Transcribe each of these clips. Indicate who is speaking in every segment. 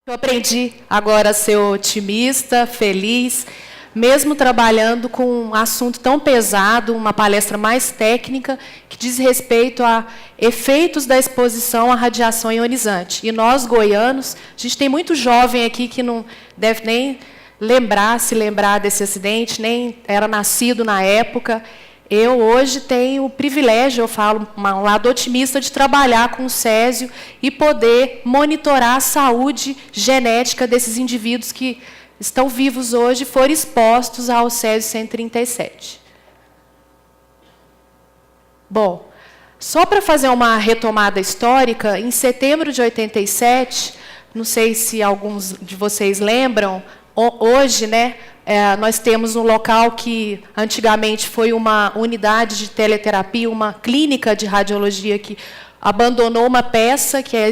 Speaker 1: Eu aprendi agora a ser otimista, feliz, mesmo trabalhando com um assunto tão pesado, uma palestra mais técnica, que diz respeito a efeitos da exposição à radiação ionizante. E nós, goianos, a gente tem muito jovem aqui que não deve nem se lembrar desse acidente, nem era nascido na época. Eu hoje tenho o privilégio, eu falo, um lado otimista, de trabalhar com o Césio e poder monitorar a saúde genética desses indivíduos que estão vivos hoje e foram expostos ao Césio 137. Bom, só para fazer uma retomada histórica, em setembro de 87, não sei se alguns de vocês lembram, hoje, né, nós temos um local que antigamente foi uma unidade de teleterapia, uma clínica de radiologia que abandonou uma peça, que é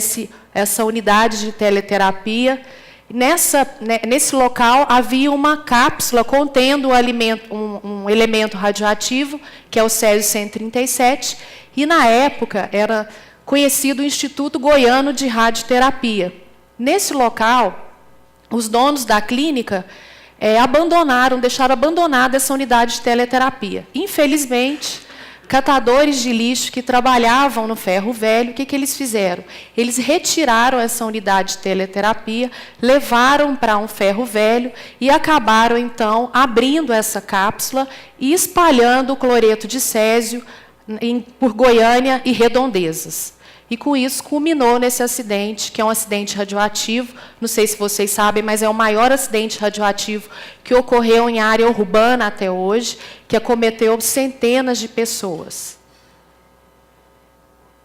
Speaker 1: essa unidade de teleterapia. Nesse local havia uma cápsula contendo um elemento radioativo, que é o Césio 137, e na época era conhecido o Instituto Goiano de Radioterapia. Nesse local, os donos da clínica deixaram abandonada essa unidade de teleterapia. Infelizmente, catadores de lixo que trabalhavam no ferro velho, o que eles fizeram? Eles retiraram essa unidade de teleterapia, levaram para um ferro velho e acabaram, então, abrindo essa cápsula e espalhando o cloreto de césio por Goiânia e redondezas. E, com isso, culminou nesse acidente, que é um acidente radioativo. Não sei se vocês sabem, mas é o maior acidente radioativo que ocorreu em área urbana até hoje, que acometeu centenas de pessoas.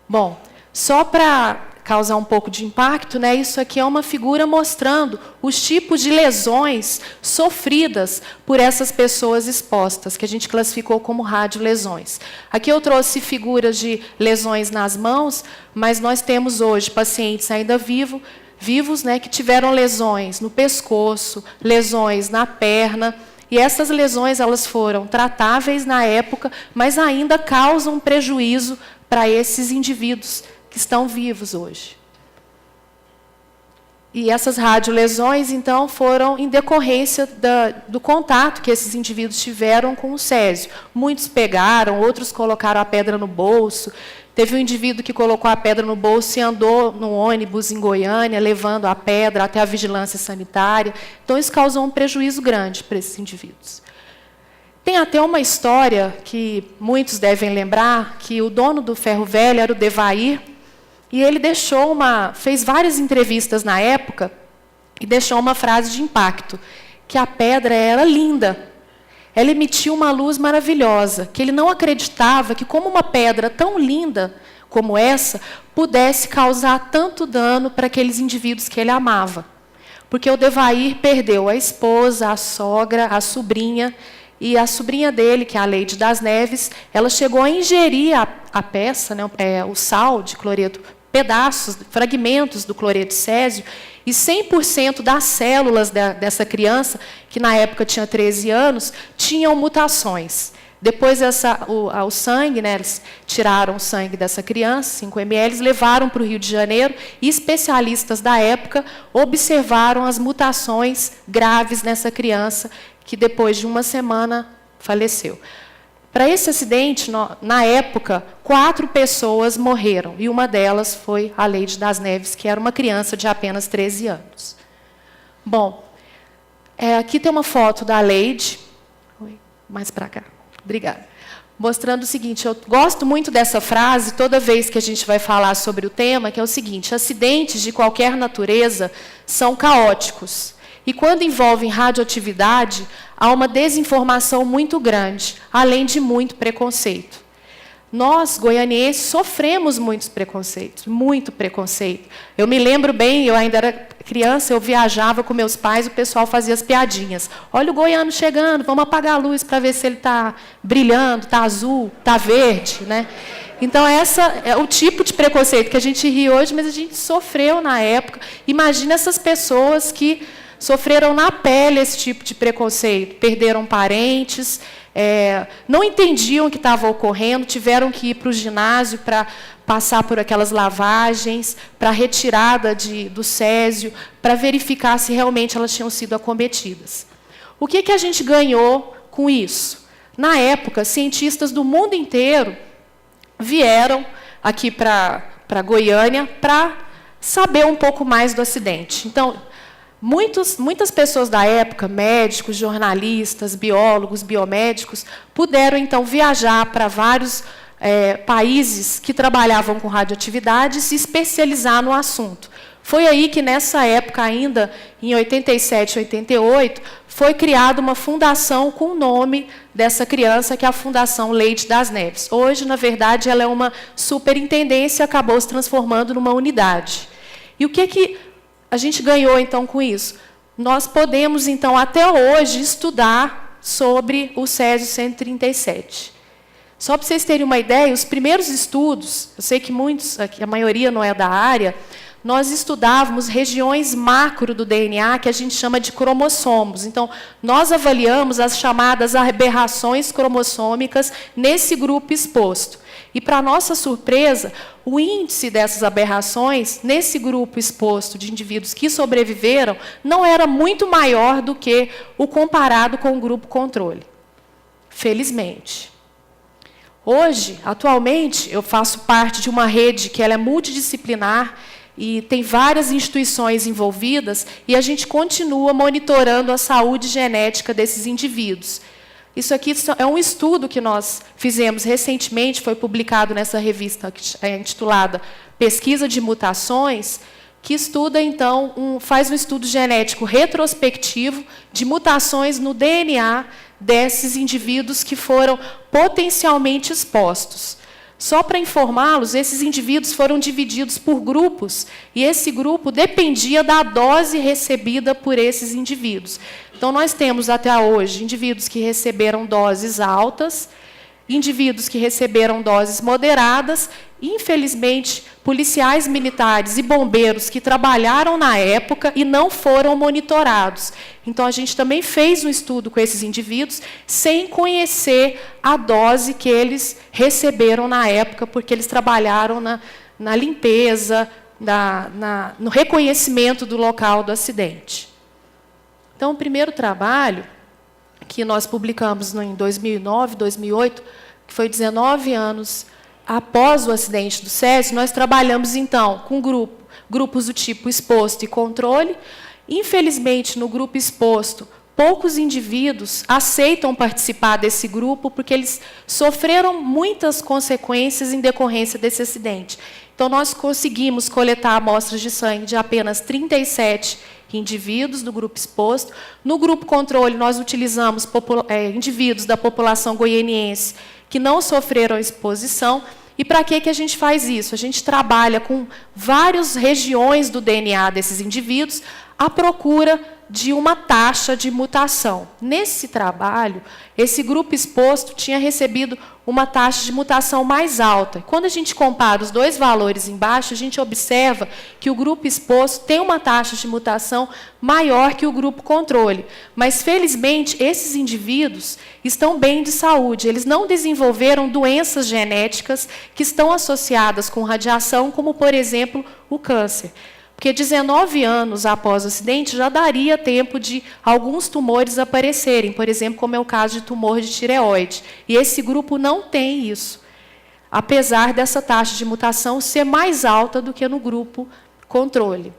Speaker 1: Bom, só para causar um pouco de impacto, né, isso aqui é uma figura mostrando os tipos de lesões sofridas por essas pessoas expostas, que a gente classificou como radiolesões. Aqui eu trouxe figuras de lesões nas mãos, mas nós temos hoje pacientes ainda vivos, né, que tiveram lesões no pescoço, lesões na perna, e essas lesões elas foram tratáveis na época, mas ainda causam prejuízo para esses indivíduos que estão vivos hoje. E essas radiolesões, então, foram em decorrência do contato que esses indivíduos tiveram com o césio. Muitos pegaram, outros colocaram a pedra no bolso. Teve um indivíduo que colocou a pedra no bolso e andou no ônibus em Goiânia, levando a pedra até a vigilância sanitária. Então, isso causou um prejuízo grande para esses indivíduos. Tem até uma história que muitos devem lembrar, que o dono do ferro velho era o Devair, e ele fez várias entrevistas na época e deixou uma frase de impacto, que a pedra era linda. Ela emitia uma luz maravilhosa, que ele não acreditava que como uma pedra tão linda como essa pudesse causar tanto dano para aqueles indivíduos que ele amava. Porque o Devair perdeu a esposa, a sogra, a sobrinha, e a sobrinha dele, que é a Leide das Neves, ela chegou a ingerir a peça, né, o sal de cloreto, pedaços, fragmentos do cloreto de césio, e 100% das células dessa criança, que na época tinha 13 anos, tinham mutações. Depois o sangue, né, eles tiraram o sangue dessa criança, 5 ml, levaram para o Rio de Janeiro, e especialistas da época observaram as mutações graves nessa criança, que depois de uma semana faleceu. Para esse acidente, na época, 4 pessoas morreram, e uma delas foi a Leide das Neves, que era uma criança de apenas 13 anos. Bom, aqui tem uma foto da Leide. Mais para cá. Obrigada. Mostrando o seguinte, eu gosto muito dessa frase, toda vez que a gente vai falar sobre o tema, que é o seguinte: acidentes de qualquer natureza são caóticos. E quando envolvem radioatividade, há uma desinformação muito grande, além de muito preconceito. Nós, goianienses, sofremos muitos preconceitos, muito preconceito. Eu me lembro bem, eu ainda era criança, eu viajava com meus pais, o pessoal fazia as piadinhas. Olha o goiano chegando, vamos apagar a luz para ver se ele está brilhando, está azul, está verde, né? Então, essa é o tipo de preconceito que a gente ri hoje, mas a gente sofreu na época. Imagina essas pessoas que sofreram na pele esse tipo de preconceito, perderam parentes, não entendiam o que estava ocorrendo, tiveram que ir para o ginásio para passar por aquelas lavagens, para retirada do césio, para verificar se realmente elas tinham sido acometidas. O que a gente ganhou com isso? Na época, cientistas do mundo inteiro vieram aqui para Goiânia para saber um pouco mais do acidente. Então, muitas pessoas da época, médicos, jornalistas, biólogos, biomédicos, puderam, então, viajar para vários países que trabalhavam com radioatividade e se especializar no assunto. Foi aí que, nessa época ainda, em 87, 88, foi criada uma fundação com o nome dessa criança, que é a Fundação Leite das Neves. Hoje, na verdade, ela é uma superintendência e acabou se transformando numa unidade. E o que a gente ganhou, então, com isso? Nós podemos, então, até hoje, estudar sobre o Césio 137. Só para vocês terem uma ideia, os primeiros estudos, eu sei que muitos, a maioria não é da área, nós estudávamos regiões macro do DNA, que a gente chama de cromossomos. Então, nós avaliamos as chamadas aberrações cromossômicas nesse grupo exposto. E, para nossa surpresa, o índice dessas aberrações, nesse grupo exposto de indivíduos que sobreviveram, não era muito maior do que o comparado com o grupo controle. Felizmente. Hoje, atualmente, eu faço parte de uma rede que ela é multidisciplinar, e tem várias instituições envolvidas, e a gente continua monitorando a saúde genética desses indivíduos. Isso aqui é um estudo que nós fizemos recentemente, foi publicado nessa revista intitulada Pesquisa de Mutações, que estuda, então, faz um estudo genético retrospectivo de mutações no DNA desses indivíduos que foram potencialmente expostos. Só para informá-los, esses indivíduos foram divididos por grupos, e esse grupo dependia da dose recebida por esses indivíduos. Então, nós temos até hoje indivíduos que receberam doses altas, indivíduos que receberam doses moderadas, e, infelizmente, policiais militares e bombeiros que trabalharam na época e não foram monitorados. Então, a gente também fez um estudo com esses indivíduos sem conhecer a dose que eles receberam na época, porque eles trabalharam na limpeza, no reconhecimento do local do acidente. Então, o primeiro trabalho que nós publicamos em 2009, 2008, que foi 19 anos após o acidente do Césio, nós trabalhamos, então, com grupos do tipo exposto e controle. Infelizmente, no grupo exposto, poucos indivíduos aceitam participar desse grupo, porque eles sofreram muitas consequências em decorrência desse acidente. Então, nós conseguimos coletar amostras de sangue de apenas 37 indivíduos do grupo exposto. No grupo controle, nós utilizamos indivíduos da população goianiense que não sofreram exposição. E para que a gente faz isso? A gente trabalha com várias regiões do DNA desses indivíduos à procura de uma taxa de mutação. Nesse trabalho, esse grupo exposto tinha recebido uma taxa de mutação mais alta. Quando a gente compara os dois valores embaixo, a gente observa que o grupo exposto tem uma taxa de mutação maior que o grupo controle. Mas, felizmente, esses indivíduos estão bem de saúde. Eles não desenvolveram doenças genéticas que estão associadas com radiação, como, por exemplo, o câncer. Porque 19 anos após o acidente já daria tempo de alguns tumores aparecerem, por exemplo, como é o caso de tumor de tireoide. E esse grupo não tem isso, apesar dessa taxa de mutação ser mais alta do que no grupo controle.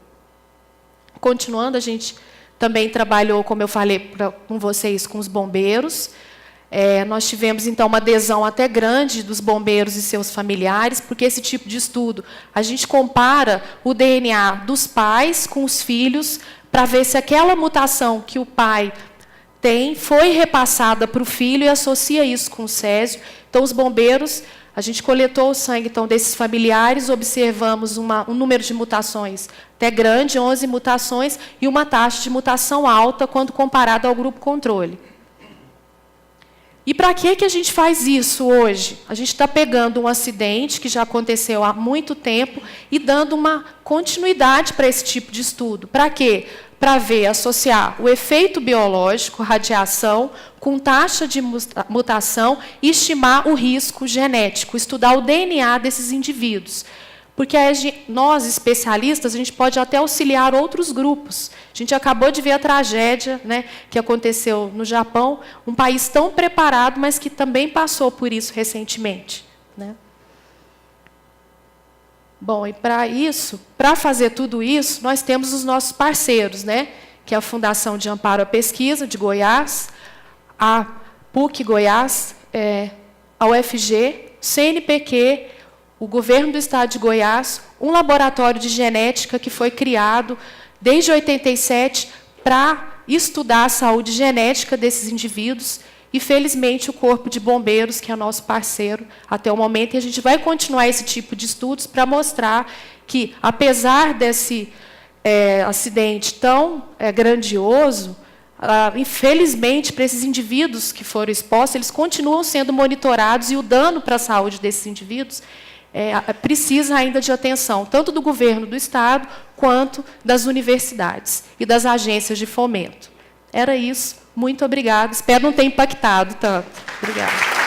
Speaker 1: Continuando, a gente também trabalhou, como eu falei com vocês, com os bombeiros. Nós tivemos, então, uma adesão até grande dos bombeiros e seus familiares, porque esse tipo de estudo, a gente compara o DNA dos pais com os filhos, para ver se aquela mutação que o pai tem foi repassada para o filho e associa isso com o Césio. Então, os bombeiros, a gente coletou o sangue, então, desses familiares, observamos um número de mutações até grande, 11 mutações, e uma taxa de mutação alta quando comparado ao grupo controle. E para que a gente faz isso hoje? A gente está pegando um acidente que já aconteceu há muito tempo e dando uma continuidade para esse tipo de estudo. Para quê? Para associar o efeito biológico, radiação, com taxa de mutação e estimar o risco genético, estudar o DNA desses indivíduos. Porque nós, especialistas, a gente pode até auxiliar outros grupos. A gente acabou de ver a tragédia, né, que aconteceu no Japão, um país tão preparado, mas que também passou por isso recentemente, né? Bom, e para fazer tudo isso, nós temos os nossos parceiros, né, que é a Fundação de Amparo à Pesquisa, de Goiás, a PUC Goiás, a UFG, CNPq, o Governo do Estado de Goiás, um laboratório de genética que foi criado desde 87 para estudar a saúde genética desses indivíduos e, felizmente, o Corpo de Bombeiros, que é nosso parceiro até o momento, e a gente vai continuar esse tipo de estudos para mostrar que, apesar desse acidente tão grandioso, infelizmente, para esses indivíduos que foram expostos, eles continuam sendo monitorados e o dano para a saúde desses indivíduos precisa ainda de atenção, tanto do governo do Estado, quanto das universidades e das agências de fomento. Era isso. Muito obrigada. Espero não ter impactado tanto. Obrigada.